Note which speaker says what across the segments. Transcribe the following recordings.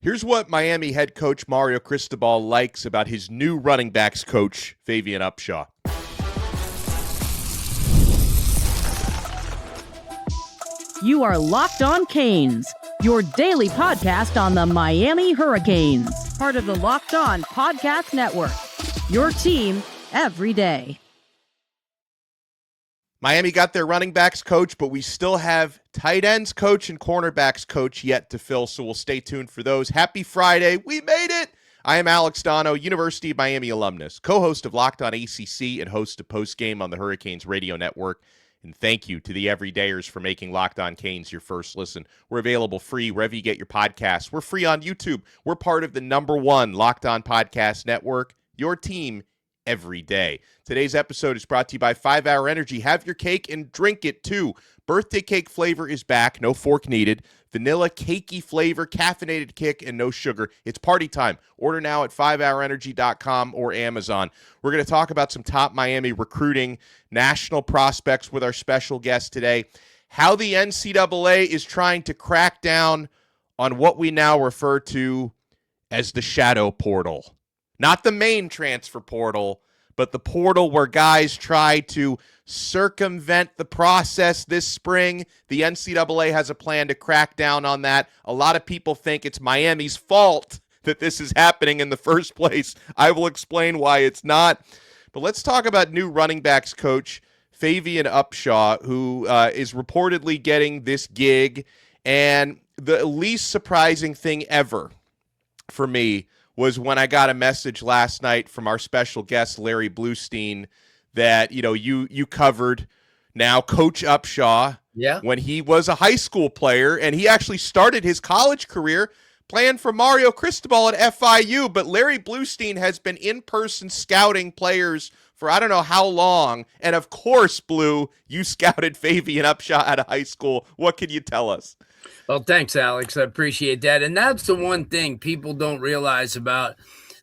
Speaker 1: Here's what Miami head coach Mario Cristobal likes about his new running backs coach, Favian Upshaw.
Speaker 2: You are Locked On Canes, your daily podcast on the Miami Hurricanes, part of the Locked On Podcast Network, your team every day.
Speaker 1: Miami got their running backs coach, but we still have tight ends coach and cornerbacks coach yet to fill, so we'll stay tuned for those. Happy Friday. We made it. I am Alex Donno, University of Miami alumnus, co-host of Locked On ACC and host of Postgame on the Hurricanes radio network. And thank you to the everydayers for making Locked On Canes your first listen. We're available free wherever you get your podcasts. We're free on YouTube. We're part of the #1 Locked On Podcast Network, your team every day. Today's episode is brought to you by 5 Hour Energy. Have your cake and drink it too. Birthday cake flavor is back. No fork needed. Vanilla cakey flavor, caffeinated kick, and no sugar. It's party time. Order now at 5hourenergy.com or Amazon. We're going to talk about some top Miami recruiting, national prospects with our special guest today. How the NCAA is trying to crack down on what we now refer to as the shadow portal. Not the main transfer portal, but the portal where guys try to circumvent the process this spring. The NCAA has a plan to crack down on that. A lot of people think it's Miami's fault that this is happening in the first place. I will explain why it's not. But let's talk about new running backs coach Favian Upshaw, who is reportedly getting this gig. And the least surprising thing ever for me was when I got a message last night from our special guest, Larry Blustein, that, you covered now Coach Upshaw when he was a high school player, and he actually started his college career playing for Mario Cristobal at FIU, but Larry Blustein has been in-person scouting players for I don't know how long, and of course, Blue, you scouted Favian Upshaw out of high school. What can you tell us?
Speaker 3: Well, thanks, Alex. I appreciate that. And that's the one thing people don't realize about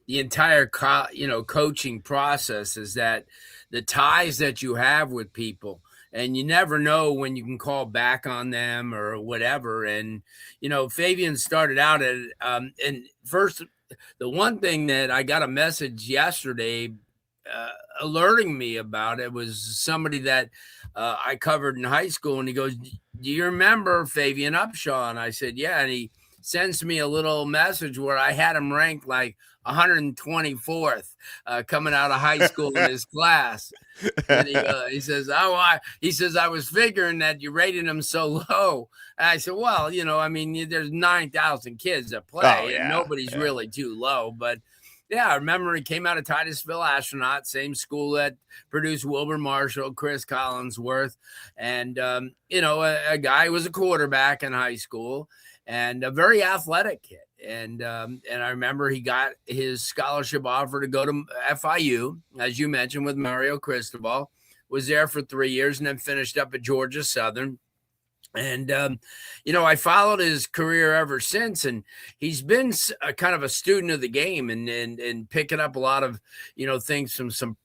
Speaker 3: the entire, coaching process is that the ties that you have with people, and you never know when you can call back on them or whatever. And, Favian started out at, and first, the one thing that I got a message yesterday alerting me about it was somebody that I covered in high school, and he goes, "Do you remember Favian Upshaw?" And I said, "Yeah." And he sends me a little message where I had him ranked like 124th coming out of high school in his class. And he says, I was figuring that you rated him so low. And I said, well, there's 9,000 kids that play, and nobody's really too low. But yeah, I remember he came out of Titusville Astronaut, same school that produced Wilbur Marshall, Chris Collinsworth, and, a guy who was a quarterback in high school and a very athletic kid. And I remember he got his scholarship offer to go to FIU, as you mentioned, with Mario Cristobal, was there for 3 years and then finished up at Georgia Southern. And, I followed his career ever since, and he's been a kind of a student of the game and picking up a lot of, things from some,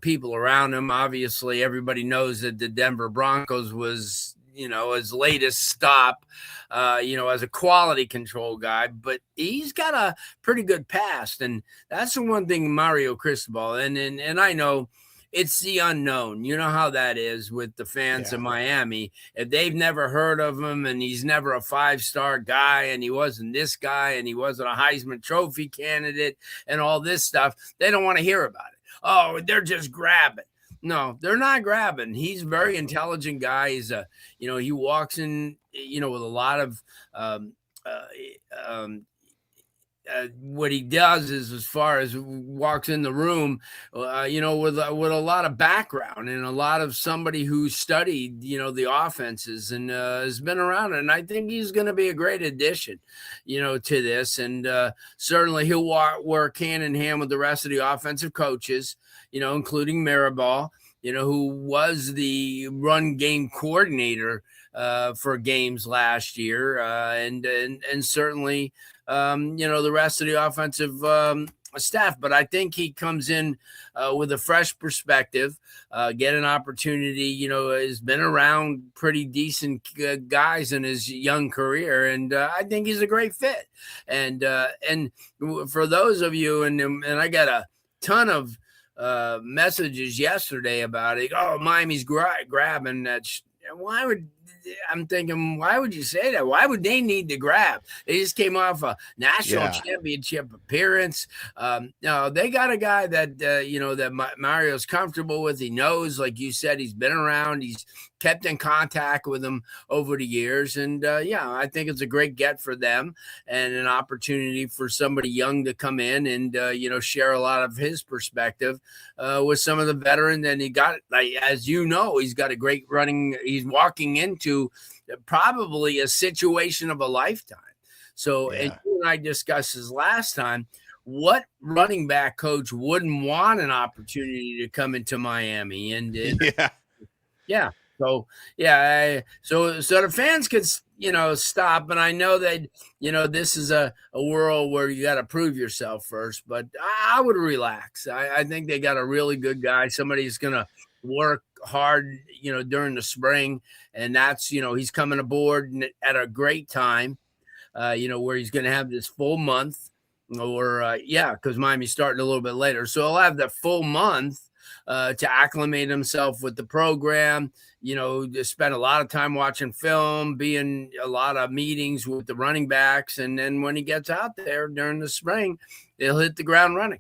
Speaker 3: people around him. Obviously, everybody knows that the Denver Broncos was, his latest stop, as a quality control guy, but he's got a pretty good past. And that's the one thing Mario Cristobal, and I know it's the unknown. You know how that is with the fans of Miami. If they've never heard of him and he's never a 5-star guy and he wasn't this guy and he wasn't a Heisman Trophy candidate and all this stuff, they don't want to hear about it. Oh, they're just grabbing. No, they're not grabbing. He's a very intelligent guy. He's he walks in, with a lot of what he does is, as far as walks in the room, with a lot of background and a lot of somebody who studied, the offenses and has been around it. And I think he's going to be a great addition, to this. And certainly he'll work hand in hand with the rest of the offensive coaches, including Mirabal, who was the run game coordinator for games last year, and certainly, the rest of the offensive staff, but I think he comes in with a fresh perspective, get an opportunity, has been around pretty decent guys in his young career. And I think he's a great fit. And for those of you, and I got a ton of messages yesterday about it. Oh, Miami's grabbing that. I'm thinking, why would you say that? Why would they need to grab? They just came off a national championship appearance. No, they got a guy that, that Mario's comfortable with. He knows, like you said, he's been around. He's kept in contact with him over the years. And, I think it's a great get for them and an opportunity for somebody young to come in and, share a lot of his perspective with some of the veterans. And he got, as you know, he's got a great running. He's walking into probably a situation of a lifetime. So, and you and I discussed this last time, what running back coach wouldn't want an opportunity to come into Miami? And So the fans could, stop. And I know that, this is a world where you got to prove yourself first, but I would relax. I think they got a really good guy. Somebody who's going to work hard, during the spring. And that's, he's coming aboard at a great time, where he's going to have this full month because Miami's starting a little bit later. So he'll have the full month to acclimate himself with the program, to spend a lot of time watching film, be in a lot of meetings with the running backs. And then when he gets out there during the spring, he'll hit the ground running.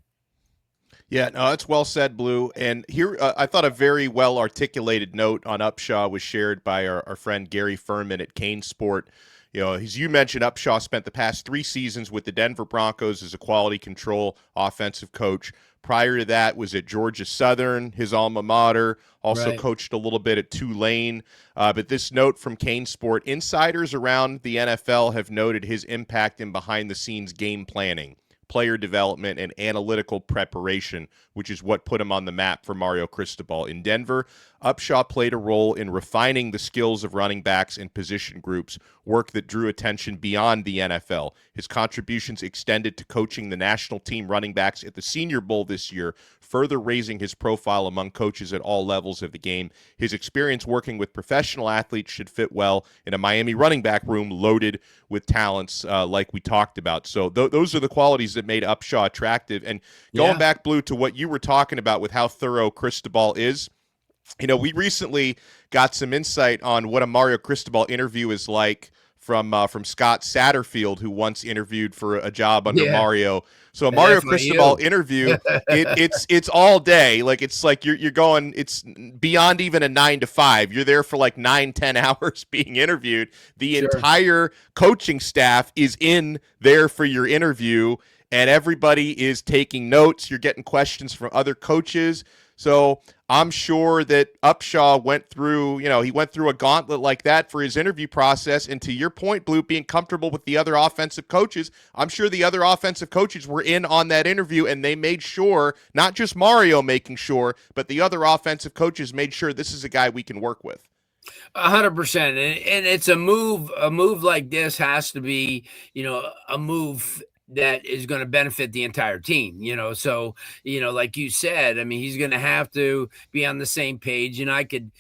Speaker 1: Yeah, no, that's well said, Blue. And here, I thought a very well articulated note on Upshaw was shared by our friend Gary Furman at Kane Sport. As you mentioned, Upshaw spent the past 3 seasons with the Denver Broncos as a quality control offensive coach. Prior to that was at Georgia Southern, his alma mater, also coached a little bit at Tulane. But this note from Kane Sport, insiders around the NFL have noted his impact in behind-the-scenes game planning, player development, and analytical preparation, which is what put him on the map for Mario Cristobal. In Denver, Upshaw played a role in refining the skills of running backs and position groups, work that drew attention beyond the NFL. His contributions extended to coaching the national team running backs at the Senior Bowl this year, further raising his profile among coaches at all levels of the game. His experience working with professional athletes should fit well in a Miami running back room loaded with talents like we talked about. So those are the qualities that made Upshaw attractive. And going back, Blue, to what you were talking about with how thorough Cristobal is, we recently got some insight on what a Mario Cristobal interview is like from Scott Satterfield, who once interviewed for a job under Mario. So a Mario Cristobal interview, it's all day. Like, it's like you're going, it's beyond even a 9 to 5. You're there for like 9-10 hours being interviewed. The entire coaching staff is in there for your interview, and everybody is taking notes. You're getting questions from other coaches. So I'm sure that Upshaw went through a gauntlet like that for his interview process. And to your point, Blue, being comfortable with the other offensive coaches, I'm sure the other offensive coaches were in on that interview, and they made sure, not just Mario making sure, but the other offensive coaches made sure this is a guy we can work with.
Speaker 3: 100%. And it's a move like this has to be, a move that is going to benefit the entire team, so, like you said, I mean, he's going to have to be on the same page. And I could,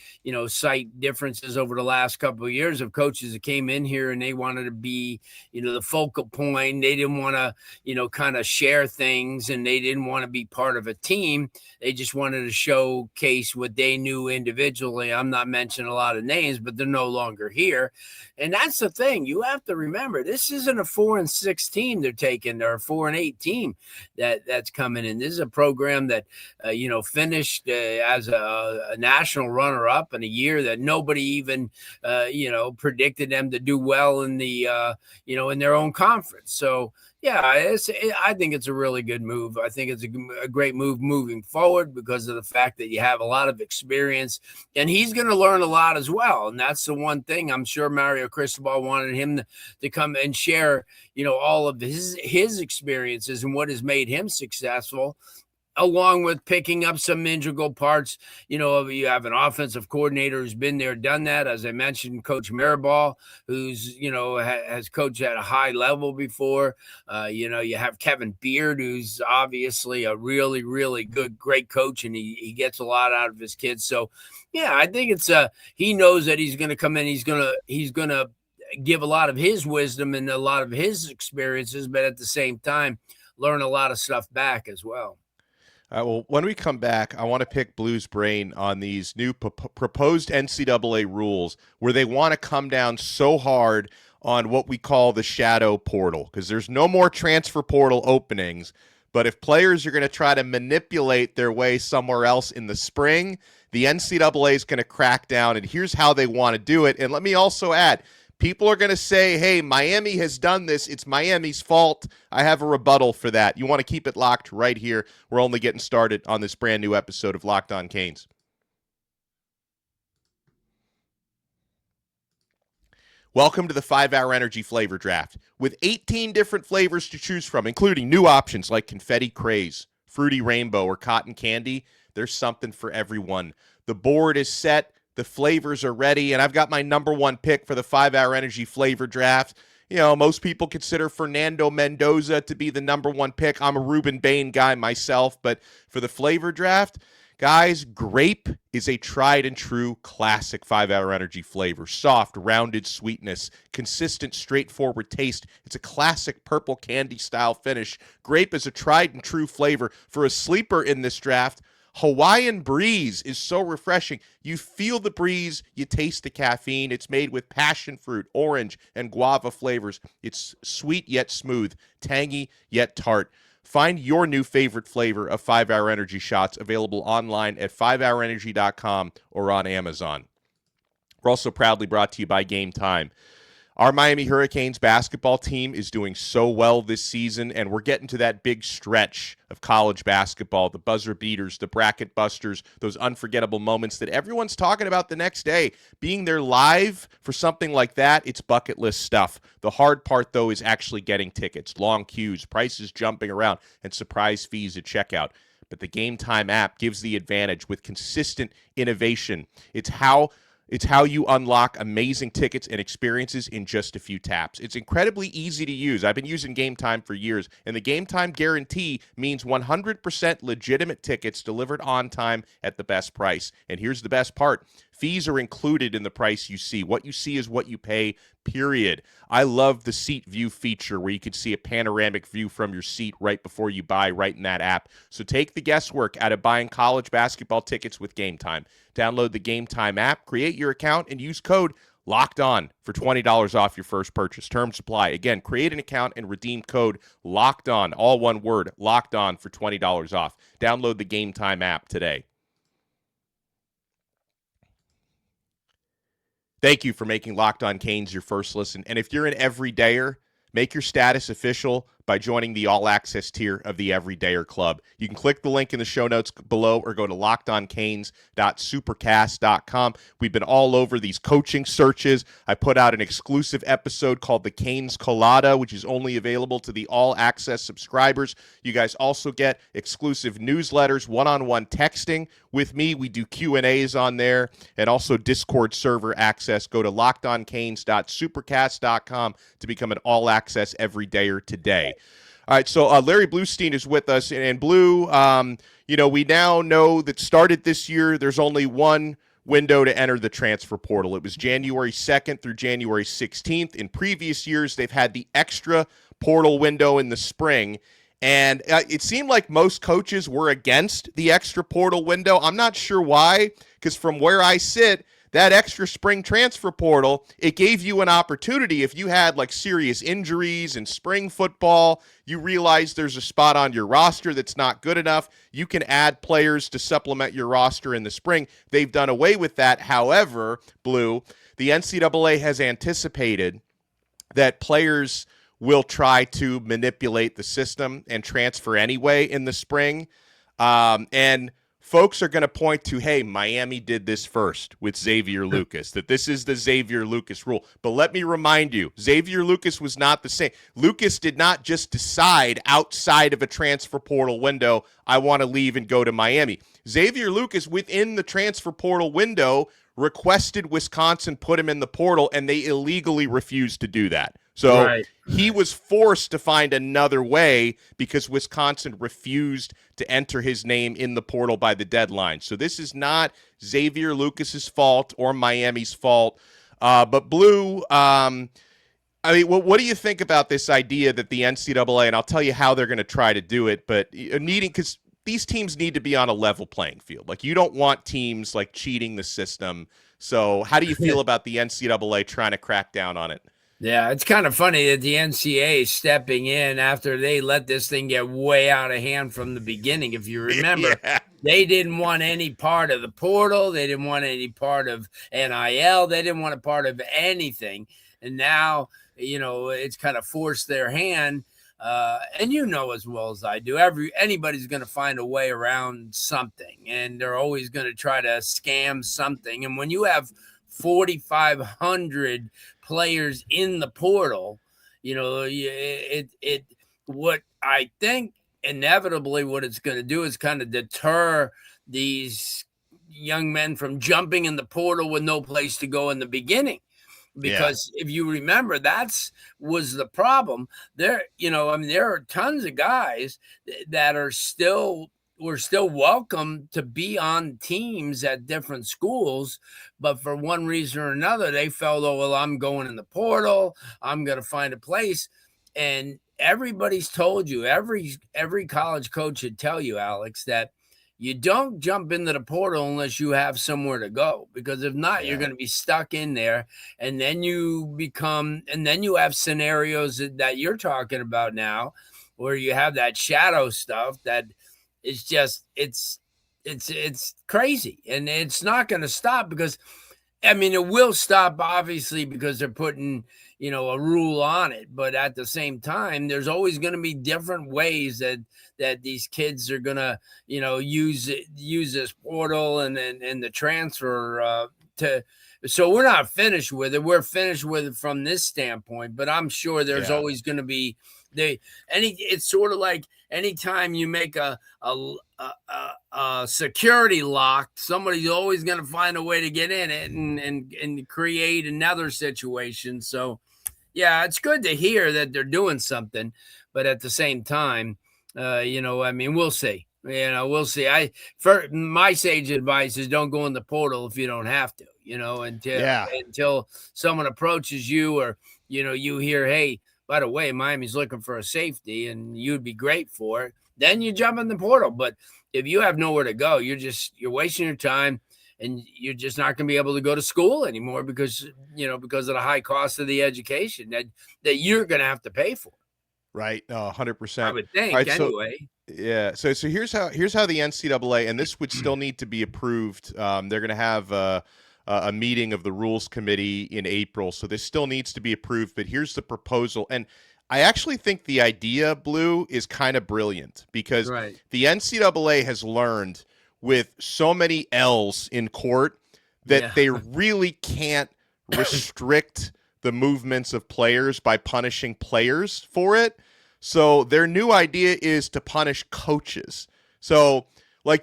Speaker 3: cite differences over the last couple of years of coaches that came in here and they wanted to be, the focal point. They didn't want to, kind of share things, and they didn't want to be part of a team. They just wanted to showcase what they knew individually. I'm not mentioning a lot of names, but they're no longer here. And that's the thing. You have to remember, this isn't a 4-6 team they're taking, or a 4-8 team that's coming in. This is a program that, finished as a national runner-up in a year that nobody even, predicted them to do well in the, in their own conference. So, I think it's a really good move. I think it's a great move moving forward because of the fact that you have a lot of experience, and he's going to learn a lot as well. And that's the one thing I'm sure Mario Cristobal wanted him to come and share, all of his experiences and what has made him successful. along with picking up some integral parts. You have an offensive coordinator who's been there, done that. As I mentioned, Coach Mirabal, who's, has coached at a high level before. You have Kevin Beard, who's obviously a really, really great coach, and he gets a lot out of his kids. So, yeah, I think he knows that he's going to come in. He's going to give a lot of his wisdom and a lot of his experiences, but at the same time, learn a lot of stuff back as well.
Speaker 1: Well, when we come back, I want to pick Blue's brain on these new proposed NCAA rules where they want to come down so hard on what we call the shadow portal, because there's no more transfer portal openings. But if players are going to try to manipulate their way somewhere else in the spring, the NCAA is going to crack down, and here's how they want to do it. And let me also add, people are going to say, hey, Miami has done this. It's Miami's fault. I have a rebuttal for that. You want to keep it locked right here. We're only getting started on this brand new episode of Locked On Canes. Welcome to the 5-Hour Energy Flavor Draft. With 18 different flavors to choose from, including new options like Confetti Craze, Fruity Rainbow, or Cotton Candy, there's something for everyone. The board is set. The flavors are ready, and I've got my number one pick for the 5-Hour Energy Flavor Draft. Most people consider Fernando Mendoza to be the number one pick. I'm a Ruben Bain guy myself, but for the Flavor Draft, guys, grape is a tried and true classic 5-Hour Energy flavor. Soft, rounded sweetness, consistent, straightforward taste. It's a classic purple candy style finish. Grape is a tried and true flavor. For a sleeper in this draft, Hawaiian Breeze is so refreshing. You feel the breeze, you taste the caffeine. It's made with passion fruit, orange, and guava flavors. It's sweet yet smooth, tangy yet tart. Find your new favorite flavor of 5-Hour Energy shots available online at 5hourenergy.com or on Amazon. We're also proudly brought to you by Game Time. Our Miami Hurricanes basketball team is doing so well this season, and we're getting to that big stretch of college basketball, the buzzer beaters, the bracket busters, those unforgettable moments that everyone's talking about the next day. Being there live for something like that, it's bucket list stuff. The hard part, though, is actually getting tickets, long queues, prices jumping around, and surprise fees at checkout. But the Game Time app gives the advantage with consistent innovation. It's how you unlock amazing tickets and experiences in just a few taps. It's incredibly easy to use. I've been using Game Time for years, and the Game Time guarantee means 100% legitimate tickets delivered on time at the best price. And here's the best part. Fees are included in the price you see. What you see is what you pay, period. I love the seat view feature where you can see a panoramic view from your seat right before you buy right in that app. So take the guesswork out of buying college basketball tickets with Game Time. Download the Game Time app, create your account, and use code LOCKEDON for $20 off your first purchase. Terms apply. Again, create an account and redeem code LOCKEDON, all one word, LOCKEDON for $20 off. Download the Game Time app today. Thank you for making Locked On Canes your first listen. And if you're an everydayer, make your status official by joining the all-access tier of the Everydayer Club. You can click the link in the show notes below or go to lockedoncanes.supercast.com. We've been all over these coaching searches. I put out an exclusive episode called the Canes Colada, which is only available to the all-access subscribers. You guys also get exclusive newsletters, one-on-one texting with me. We do Q&As on there, and also Discord server access. Go to lockedoncanes.supercast.com to become an all-access everydayer today. All right, so Larry Blustein is with us, and Blue, we now know that started this year, there's only one window to enter the transfer portal. It was January 2nd through January 16th. In previous years, they've had the extra portal window in the spring, and it seemed like most coaches were against the extra portal window. I'm not sure why, because from where I sit, that extra spring transfer portal, it gave you an opportunity. If you had like serious injuries in spring football, you realize there's a spot on your roster that's not good enough, you can add players to supplement your roster in the spring. They've done away with that. However, Blue, the NCAA has anticipated that players will try to manipulate the system and transfer anyway in the spring. And folks are going to point to, hey, Miami did this first with Xavier Lucas, that this is the Xavier Lucas rule. But let me remind you, Xavier Lucas was not the same. Lucas did not just decide outside of a transfer portal window, I want to leave and go to Miami. Xavier Lucas, within the transfer portal window, requested Wisconsin put him in the portal, and they illegally refused to do that. So he was forced to find another way because Wisconsin refused to enter his name in the portal by the deadline. So this is not Xavier Lucas's fault or Miami's fault. But Blue, I mean, what do you think about this idea that the NCAA, and I'll tell you how they're going to try to do it, but because these teams need to be on a level playing field. Like, you don't want teams like cheating the system. So how do you feel about the NCAA trying to crack down on it?
Speaker 3: Yeah, it's kind of funny that the NCAA is stepping in after they let this thing get way out of hand from the beginning. If you remember, they didn't want any part of the portal. They didn't want any part of NIL. They didn't want a part of anything. And now, it's kind of forced their hand. And as well as I do, anybody's going to find a way around something, and they're always going to try to scam something. And when you have 4,500 players in the portal, what I think inevitably what it's going to do is kind of deter these young men from jumping in the portal with no place to go in the beginning. Because if you remember, was the problem there. There are tons of guys that were still welcome to be on teams at different schools, but for one reason or another, they felt, oh, well, I'm going in the portal, I'm going to find a place. And everybody's told you, every college coach should tell you, Alex, that you don't jump into the portal unless you have somewhere to go, because if not, you're going to be stuck in there. And then you have scenarios that you're talking about now, where you have that shadow stuff that is just, it's crazy. And it's not going to stop because, it will stop, obviously, because they're putting, a rule on it. But at the same time, there's always going to be different ways that these kids are going to, use this portal and the transfer so we're not finished with it. We're finished with it from this standpoint, but I'm sure there's always going to be it's sort of like anytime you make a security lock, somebody's always going to find a way to get in it and create another situation. So yeah, it's good to hear that they're doing something, but at the same time, we'll see. We'll see. My sage advice is don't go in the portal if you don't have to, until someone approaches you, or, you hear, hey, by the way, Miami's looking for a safety and you'd be great for it. Then you jump in the portal. But if you have nowhere to go, you're wasting your time, and you're just not going to be able to go to school anymore because of the high cost of the education that you're going to have to pay for.
Speaker 1: Right. 100%.
Speaker 3: I would think,
Speaker 1: right,
Speaker 3: anyway.
Speaker 1: So here's how the NCAA, and this would still need to be approved. They're going to have a meeting of the rules committee in April, so this still needs to be approved. But here's the proposal, and I actually think the idea, Blue, is kind of brilliant, because the NCAA has learned with so many L's in court that they really can't restrict the movements of players by punishing players for it. So their new idea is to punish coaches. So,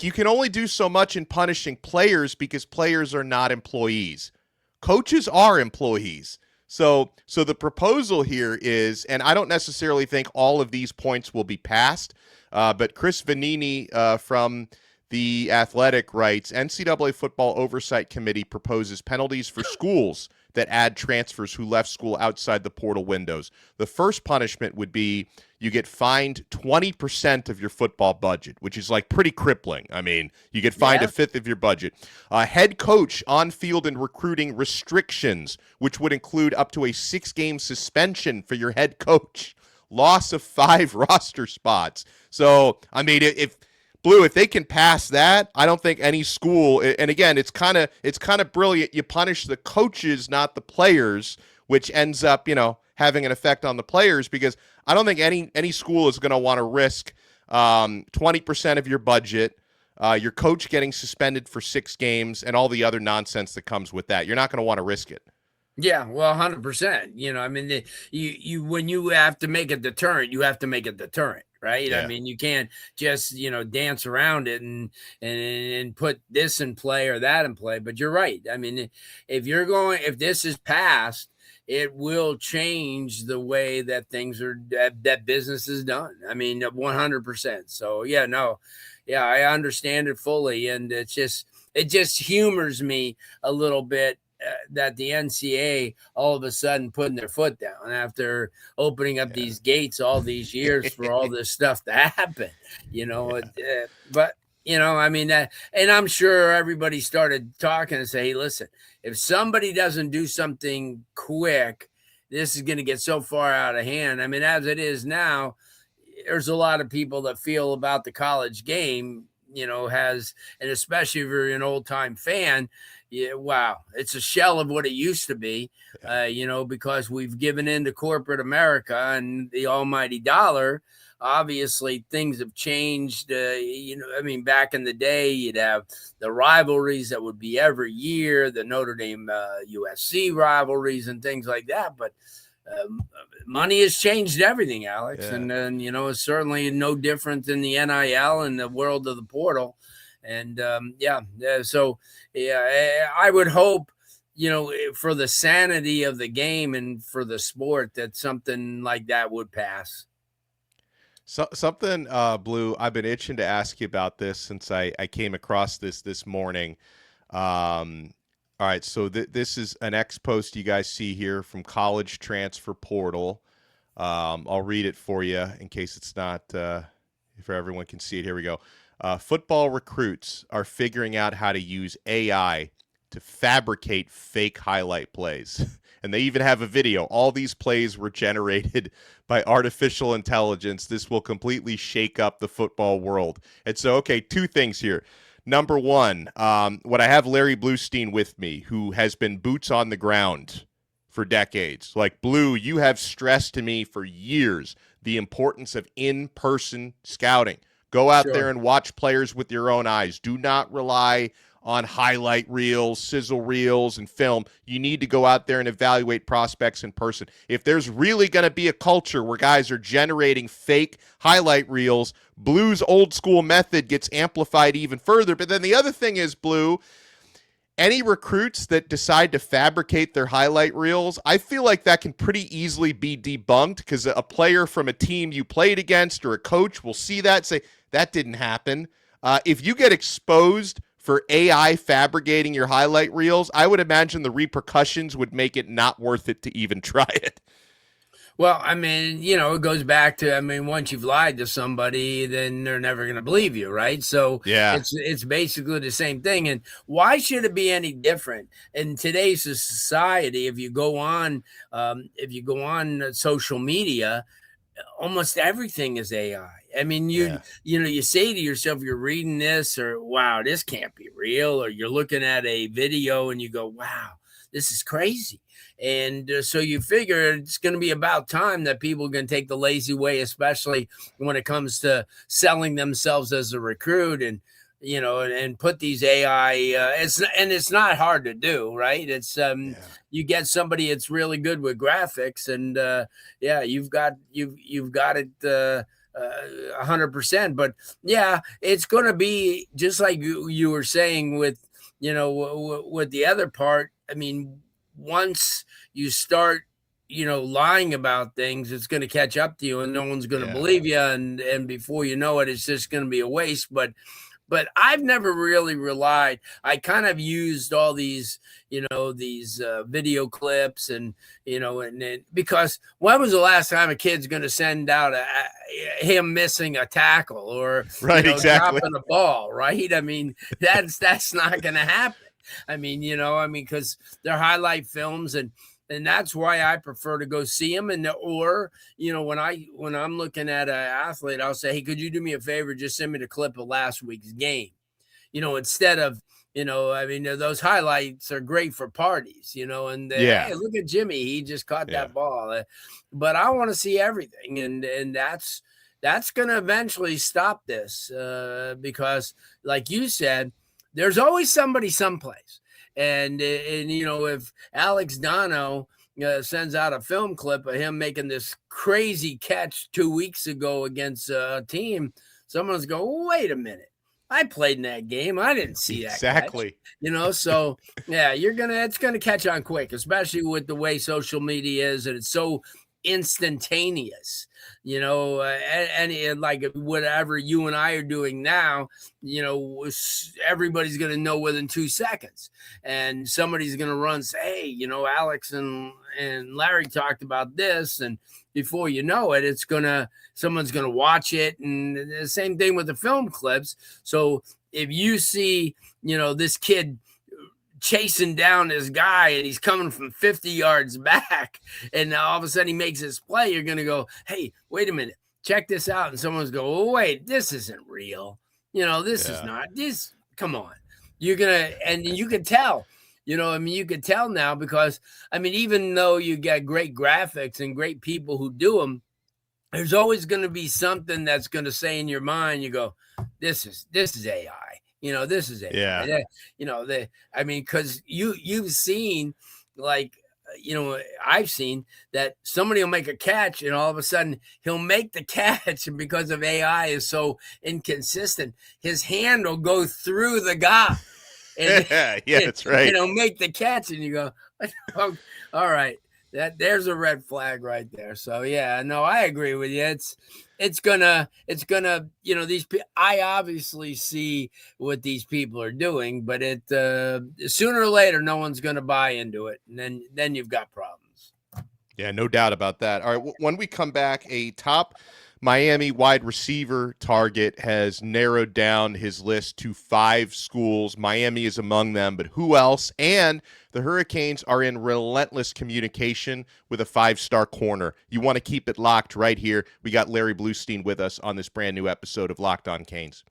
Speaker 1: you can only do so much in punishing players because players are not employees. Coaches are employees. So the proposal here is, and I don't necessarily think all of these points will be passed, but Chris Vanini from The Athletic writes, NCAA Football Oversight Committee proposes penalties for schools that add transfers who left school outside the portal windows. The first punishment would be you get fined 20% of your football budget, which is pretty crippling. You get fined a fifth of your budget. Head coach on-field and recruiting restrictions, which would include up to a 6-game suspension for your head coach. Loss of 5 roster spots. So, if they can pass that, I don't think any school, and again, it's kind of brilliant. You punish the coaches, not the players, which ends up, having an effect on the players, because I don't think any school is going to want to risk 20% of your budget, your coach getting suspended for 6 games, and all the other nonsense that comes with that. You're not going to want to risk it.
Speaker 3: Yeah, well, 100%. I mean, you when you have to make a deterrent, you have to make a deterrent, right?
Speaker 1: Yeah.
Speaker 3: I mean, you can't just dance around it and put this in play or that in play. But you're right. I mean, if this is passed, it will change the way that things are that business is done. I mean, 100%. So yeah, no, yeah, I understand it fully, and it just humors me a little bit that the NCAA all of a sudden putting their foot down after opening up these gates all these years for all this stuff to happen, but I mean, and I'm sure everybody started talking and say, hey, listen, if somebody doesn't do something quick, this is going to get so far out of hand. I mean, as it is now, there's a lot of people that feel about the college game, and especially if you're an old time fan, yeah, wow, it's a shell of what it used to be, because we've given in to corporate America and the almighty dollar. Obviously, things have changed. I mean, back in the day, you'd have the rivalries that would be every year, the Notre Dame USC rivalries and things like that. But money has changed everything, Alex.
Speaker 1: Yeah.
Speaker 3: And it's certainly no different than the NIL and the world of the portal. And so I would hope, for the sanity of the game and for the sport, that something like that would pass.
Speaker 1: So, something, Blue, I've been itching to ask you about this since I came across this morning. All right, so this is an X post you guys see here from College Transfer Portal. I'll read it for you in case it's not, if everyone can see it. Here we go. Football recruits are figuring out how to use AI to fabricate fake highlight plays. And they even have a video. All these plays were generated by artificial intelligence. This will completely shake up the football world. And so, okay, 2 things here. Number one, when I have Larry Blustein with me, who has been boots on the ground for decades. Like, Blue, you have stressed to me for years the importance of in-person scouting. Go out there and watch players with your own eyes. Do not rely on highlight reels, sizzle reels, and film. You need to go out there and evaluate prospects in person. If there's really going to be a culture where guys are generating fake highlight reels, Blue's old school method gets amplified even further. But then the other thing is, Blue, any recruits that decide to fabricate their highlight reels, I feel like that can pretty easily be debunked, because a player from a team you played against or a coach will see that and say, that didn't happen. If you get exposed for AI fabricating your highlight reels, I would imagine the repercussions would make it not worth it to even try it.
Speaker 3: Well, I mean, it goes back to, once you've lied to somebody, then they're never going to believe you, right? So
Speaker 1: yeah,
Speaker 3: it's basically the same thing. And why should it be any different in today's society? If you go on social media, almost everything is AI. I mean, you say to yourself, you're reading this, or wow, this can't be real, or you're looking at a video and you go, wow, this is crazy. And so you figure it's going to be about time that people are going to take the lazy way, especially when it comes to selling themselves as a recruit and put these AI. It's not hard to do, right? It's you get somebody that's really good with graphics, and you've got it 100%. But yeah, it's going to be just like you were saying with with the other part. I mean, once you start lying about things, it's going to catch up to you and no one's going to believe you, and before you know it, it's just going to be a waste. But I've never really relied. I kind of used all these, video clips and because when was the last time a kid's going to send out him missing a tackle or
Speaker 1: exactly
Speaker 3: dropping a ball, right? I mean, that's not going to happen. I mean, because they're highlight films, and that's why I prefer to go see them. Or when I'm looking at an athlete, I'll say, hey, could you do me a favor? Just send me the clip of last week's game, instead of, those highlights are great for parties, and hey, look at Jimmy. He just caught that ball. But I want to see everything. And that's that's going to eventually stop this because, like you said, there's always somebody someplace. And if Alex Donno sends out a film clip of him making this crazy catch 2 weeks ago against a team, someone's go, wait a minute. I played in that game. I didn't see that.
Speaker 1: Exactly.
Speaker 3: Catch. So yeah, it's going to catch on quick, especially with the way social media is. And it's so instantaneous, and like whatever you and I are doing now, everybody's going to know within 2 seconds, and somebody's going to run, say, hey, Alex and Larry talked about this. And before you know it, someone's going to watch it. And the same thing with the film clips. So if you see, this kid chasing down this guy and he's coming from 50 yards back, and all of a sudden he makes his play, you're going to go, hey, wait a minute, check this out. And someone's go, oh, wait, this isn't real. This is not this. Come on. You're going to, and you can tell, you can tell now because, even though you got great graphics and great people who do them, there's always going to be something that's going to say in your mind, you go, this is AI. This is it.
Speaker 1: Yeah.
Speaker 3: Because you've seen, like, I've seen that somebody will make a catch and all of a sudden he'll make the catch, and because of AI is so inconsistent, his hand will go through the guy. And,
Speaker 1: that's right.
Speaker 3: Make the catch, and you go, oh, all right, there's a red flag right there. So yeah, no, I agree with you. It's gonna, these people, I obviously see what these people are doing, but sooner or later, no one's going to buy into it. And then you've got problems.
Speaker 1: Yeah, no doubt about that. All right. When we come back, a top Miami wide receiver target has narrowed down his list to 5 schools. Miami is among them, but who else? And the Hurricanes are in relentless communication with a 5-star corner. You want to keep it locked right here. We got Larry Blustein with us on this brand new episode of Locked On Canes.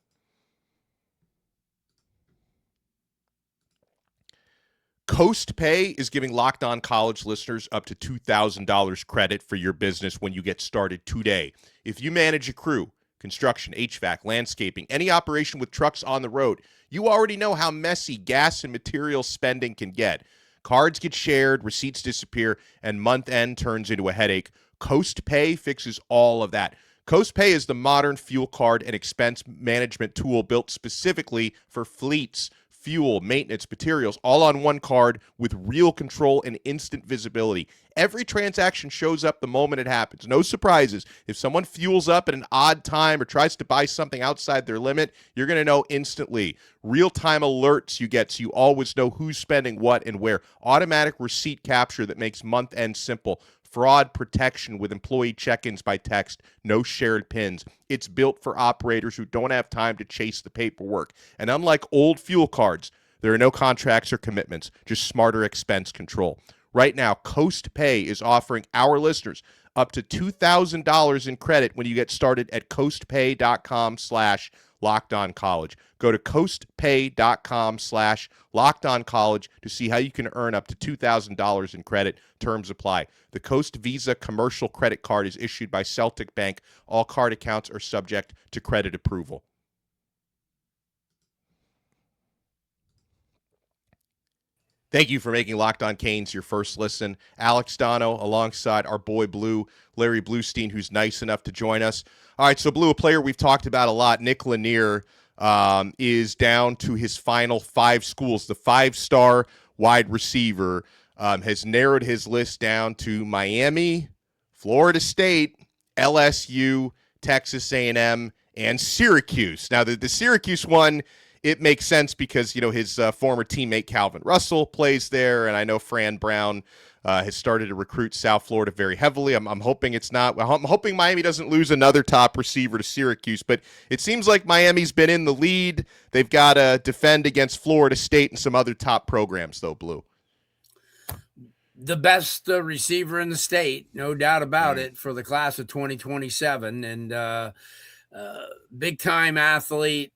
Speaker 1: Coast Pay is giving Locked On College listeners up to $2,000 credit for your business when you get started today. If you manage a crew, construction, HVAC, landscaping, any operation with trucks on the road, you already know how messy gas and material spending can get. Cards get shared, receipts disappear, and month end turns into a headache. Coast Pay fixes all of that. Coast Pay is the modern fuel card and expense management tool built specifically for fleets. Fuel, maintenance, materials, all on one card with real control and instant visibility. Every transaction shows up the moment it happens. No surprises. If someone fuels up at an odd time or tries to buy something outside their limit, you're going to know instantly. Real-time alerts you get so you always know who's spending what and where. Automatic receipt capture that makes month-end simple. Fraud protection with employee check-ins by text, no shared pins. It's built for operators who don't have time to chase the paperwork. And unlike old fuel cards, there are no contracts or commitments, just smarter expense control. Right now, Coast Pay is offering our listeners up to $2,000 in credit when you get started at coastpay.com/LockedOnCollege. Go to coastpay.com/LockedOnCollege to see how you can earn up to $2,000 in credit. Terms apply. The Coast Visa commercial credit card is issued by Celtic Bank. All card accounts are subject to credit approval. Thank you for making Locked On Canes your first listen. Alex Donno alongside our boy Blue, Larry Blustein, who's nice enough to join us. All right, so Blue, a player we've talked about a lot, Nick Lanier, is down to his final 5 schools. The 5-star wide receiver has narrowed his list down to Miami, Florida State, LSU, Texas A&M, and Syracuse. Now, the Syracuse one, it makes sense because, his former teammate Calvin Russell plays there, and I know Fran Brown has started to recruit South Florida very heavily. I'm hoping it's not. I'm hoping Miami doesn't lose another top receiver to Syracuse, but it seems like Miami's been in the lead. They've got to defend against Florida State and some other top programs, though, Blue.
Speaker 3: The best receiver in the state, no doubt about it, for the class of 2027, and big-time athlete.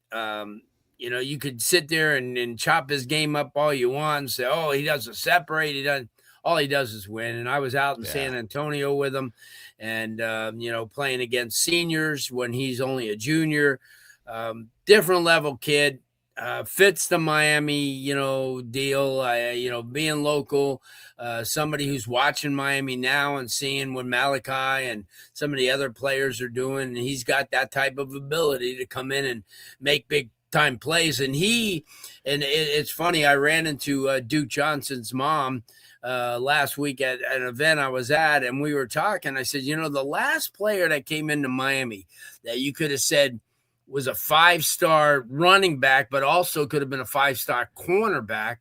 Speaker 3: You could sit there and chop his game up all you want and say, oh, he doesn't separate. All he does is win. And I was out in San Antonio with him, and playing against seniors when he's only a junior. Different level kid. Fits the Miami, deal. Being local, somebody who's watching Miami now and seeing what Malachi and some of the other players are doing, and he's got that type of ability to come in and make big time plays. And it's funny. I ran into Duke Johnson's mom last week at an event I was at, and we were talking. I said, the last player that came into Miami that you could have said was a 5-star running back, but also could have been a 5-star cornerback,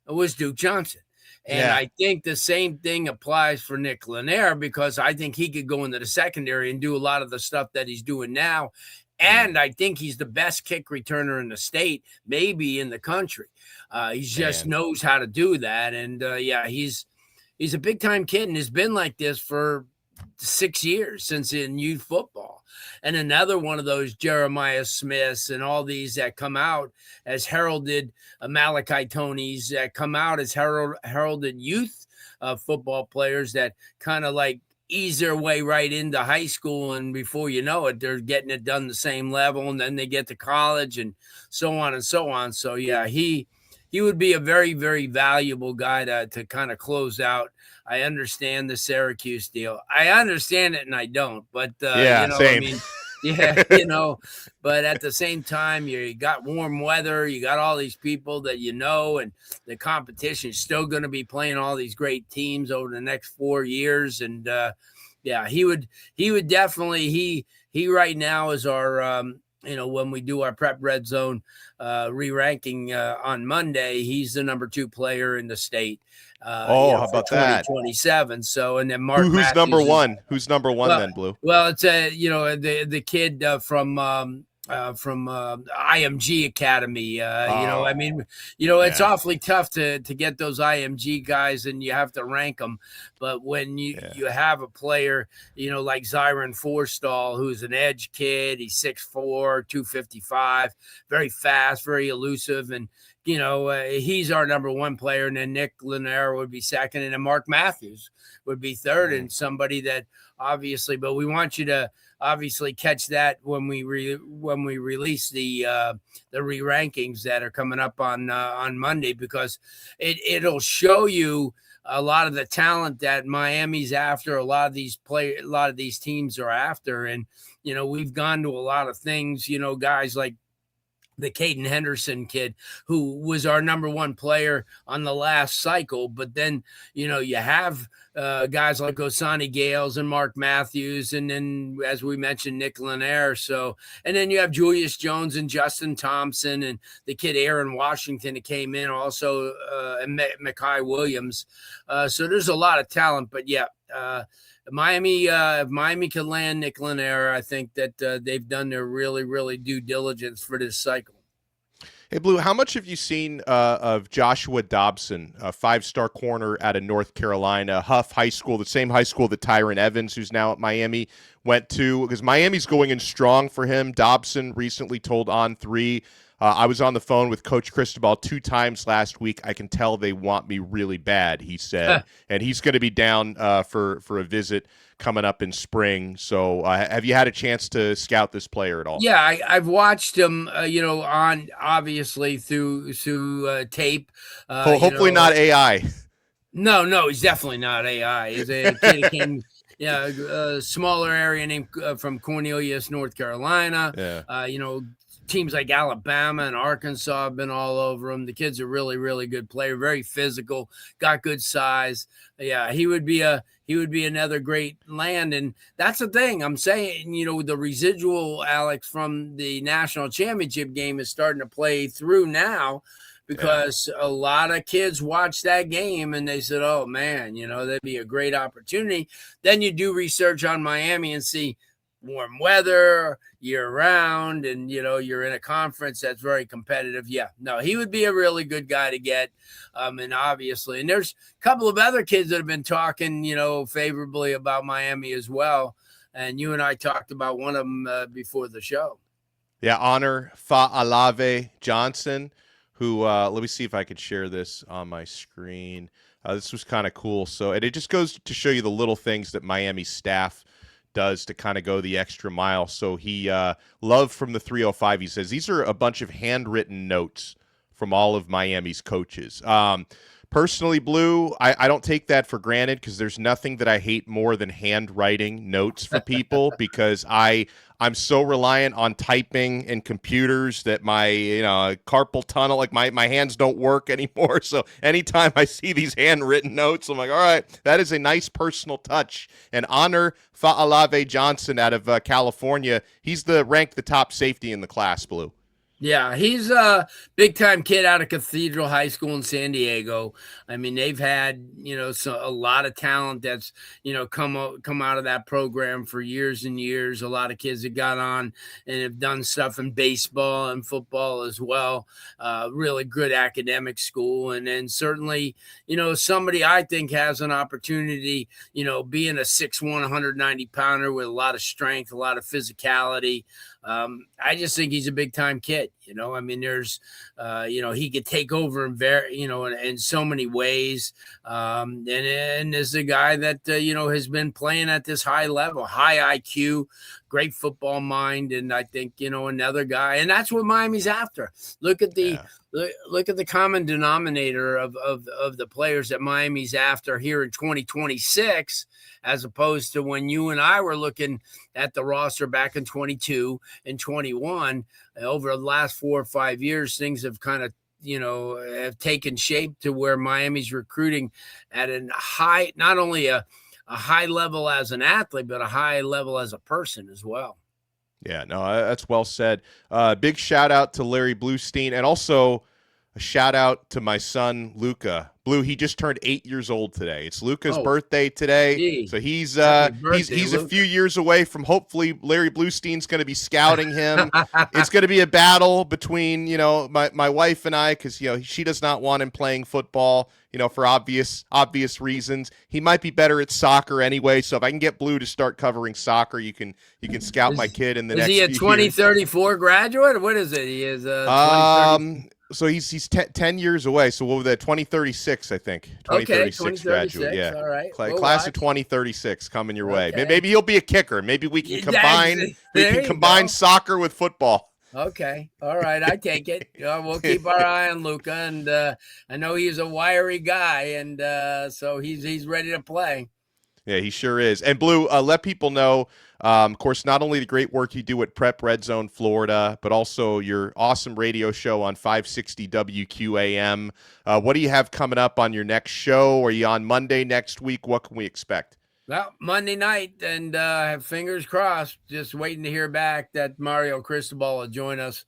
Speaker 3: was Duke Johnson. And I think the same thing applies for Nick Lanier, because I think he could go into the secondary and do a lot of the stuff that he's doing now. And I think he's the best kick returner in the state, maybe in the country. He just knows how to do that. And he's a big time kid, and has been like this for 6 years since in youth football. And another one of those Jeremiah Smiths and all these that come out as heralded Malachi Tonys that come out as heralded youth football players that kind of like ease their way right into high school. And before you know it, they're getting it done the same level. And then they get to college and so on and so on. So, he would be a very, very valuable guy to kind of close out. I understand the Syracuse deal. I understand it and I don't, but
Speaker 1: same.
Speaker 3: But at the same time, you got warm weather, you got all these people that and the competition is still going to be playing all these great teams over the next 4 years. And he would definitely, he right now is our, when we do our prep red zone re-ranking on Monday, he's the number 2 player in the state.
Speaker 1: How about that?
Speaker 3: 2027. So, and then Mark
Speaker 1: who's
Speaker 3: Matthews
Speaker 1: number one? Who's number one then, Blue?
Speaker 3: Well, it's the kid from IMG Academy. It's awfully tough to get those IMG guys, and you have to rank them. But when you have a player, like Zyron Forstall, who's an edge kid, he's 6'4", 255, very fast, very elusive, and he's our number 1 player, and then Nick Lanier would be second, and then Mark Matthews would be third, and somebody that obviously, but we want you to obviously catch that when we release the re-rankings that are coming up on Monday, because it'll show you a lot of the talent that Miami's after, a lot of these teams are after, and we've gone to a lot of things, guys like the Caden Henderson kid, who was our number 1 player on the last cycle. But then, you have guys like Osani Gales and Mark Matthews, and then, as we mentioned, Nick Lanier. So, and then you have Julius Jones and Justin Thompson and the kid Aaron Washington that came in also, and Mekhi Williams. So there's a lot of talent, but Miami, if Miami can land Nick Lanier, I think that they've done their really, really due diligence for this cycle.
Speaker 1: Hey, Blue, how much have you seen of Joshua Dobson, a 5-star corner out of North Carolina, Huff High School, the same high school that Tyron Evans, who's now at Miami, went to? Because Miami's going in strong for him. Dobson recently told On3, I was on the phone with Coach Cristobal 2 times last week. I can tell they want me really bad, he said. And he's going to be down for a visit coming up in spring. So have you had a chance to scout this player at all?
Speaker 3: Yeah, I've watched him, on obviously through tape.
Speaker 1: Hopefully not AI.
Speaker 3: No, he's definitely not AI. He's a kid who came a smaller area named from Cornelius, North Carolina.
Speaker 1: Yeah.
Speaker 3: Teams like Alabama and Arkansas have been all over him. The kid's a really, really good player, very physical, got good size. Yeah, he would be another great land. And that's the thing I'm saying, the residual, Alex, from the national championship game is starting to play through now, because a lot of kids watched that game and they said, oh man, that'd be a great opportunity. Then you do research on Miami and see warm weather year round, and you're in a conference that's very competitive. He would be a really good guy to get, and obviously, and there's a couple of other kids that have been talking favorably about Miami as well, and you and I talked about one of them before the show.
Speaker 1: Honor Fa'alave Johnson, who let me see if I could share this on my screen. This was kind of cool. So, and it just goes to show you the little things that Miami staff does to kind of go the extra mile. So he Love from the 305. He says these are a bunch of handwritten notes from all of Miami's coaches. Personally, Blue, I don't take that for granted because there's nothing that I hate more than handwriting notes for people because I'm so reliant on typing and computers that my carpal tunnel, like my hands don't work anymore. So anytime I see these handwritten notes, I'm like, all right, that is a nice personal touch. And honor Fa'alave Johnson out of California. He's ranked the top safety in the class, Blue.
Speaker 3: Yeah, he's a big-time kid out of Cathedral High School in San Diego. I mean, they've had, a lot of talent that's, come out of that program for years and years. A lot of kids that got on and have done stuff in baseball and football as well. Really good academic school. And then certainly, somebody I think has an opportunity, being a 6'1", 190-pounder with a lot of strength, a lot of physicality. I just think he's a big time kid. I mean, there's, he could take over in so many ways. And is a guy that, has been playing at this high level, high IQ, great football mind. And I think, another guy, and that's what Miami's after. Look at the common denominator of the players that Miami's after here in 2026, as opposed to when you and I were looking at the roster back in 22 and 21. Over the last 4 or 5 years, things have kind of, have taken shape to where Miami's recruiting at a high, not only a high level as an athlete, but a high level as a person as well.
Speaker 1: Yeah, no, that's well said. Big shout out to Larry Bluestein, and also a shout out to my son, Luca. Blue, he just turned 8 years old today. It's Luca's birthday today.
Speaker 3: Gee.
Speaker 1: So he's
Speaker 3: Birthday,
Speaker 1: a few years away from hopefully Larry Bluestein's going to be scouting him. It's going to be a battle between, my wife and I, because, she does not want him playing football, for obvious reasons. He might be better at soccer anyway. So if I can get Blue to start covering soccer, you can scout my kid in the next few years.
Speaker 3: Is he a 2034 graduate? Or what is it? He is 2030.
Speaker 1: So he's 10 years away. So what was that? 2036, I think. 2036 graduate. Yeah.
Speaker 3: All right.
Speaker 1: Class of 2036 coming your way. Maybe he'll be a kicker. Maybe we can combine soccer with football.
Speaker 3: Okay. All right. I take it. We'll keep our eye on Luca, and I know he's a wiry guy, and so he's ready to play.
Speaker 1: Yeah, he sure is. And Blue, let people know, of course, not only the great work you do at Prep Red Zone Florida, but also your awesome radio show on 560 WQAM. What do you have coming up on your next show? Are you on Monday next week? What can we expect?
Speaker 3: Well, Monday night, and have fingers crossed, just waiting to hear back that Mario Cristobal will join us.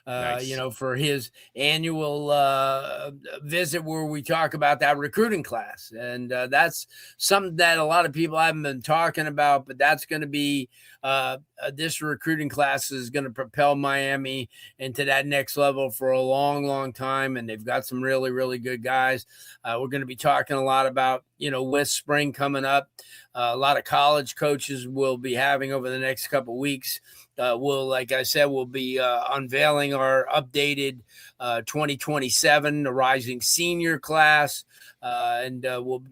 Speaker 1: Nice.
Speaker 3: For his annual visit where we talk about that recruiting class. And that's something that a lot of people haven't been talking about, but that's going to be this recruiting class is going to propel Miami into that next level for a long, long time. And they've got some really, really good guys. We're going to be talking a lot about, with spring coming up, a lot of college coaches will be having over the next couple of weeks. Like I said, we'll be unveiling our updated 2027, the rising senior class. And we'll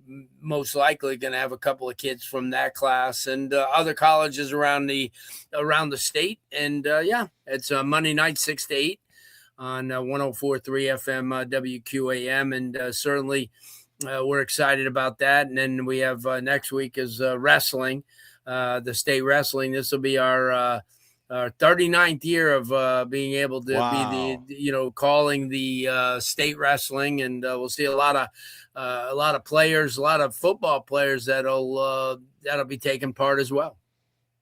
Speaker 3: most likely going to have a couple of kids from that class and other colleges around the state. And it's Monday night, 6 to 8 on 104.3 FM WQAM. And certainly we're excited about that. And then we have next week is wrestling, the state wrestling. This will be our 39th year of being able to be the, calling the state wrestling. And we'll see a lot of players, a lot of football players that'll be taking part as well.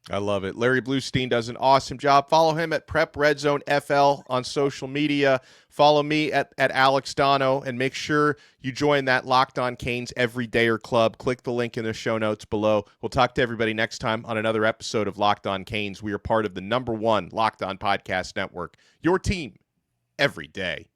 Speaker 1: I love it. Larry Bluestein does an awesome job. Follow him at Prep Red Zone FL on social media. Follow me at Alex Donno, and make sure you join that Locked On Canes Everydayer Club. Click the link in the show notes below. We'll talk to everybody next time on another episode of Locked On Canes. We are part of the #1 Locked On Podcast Network. Your team every day.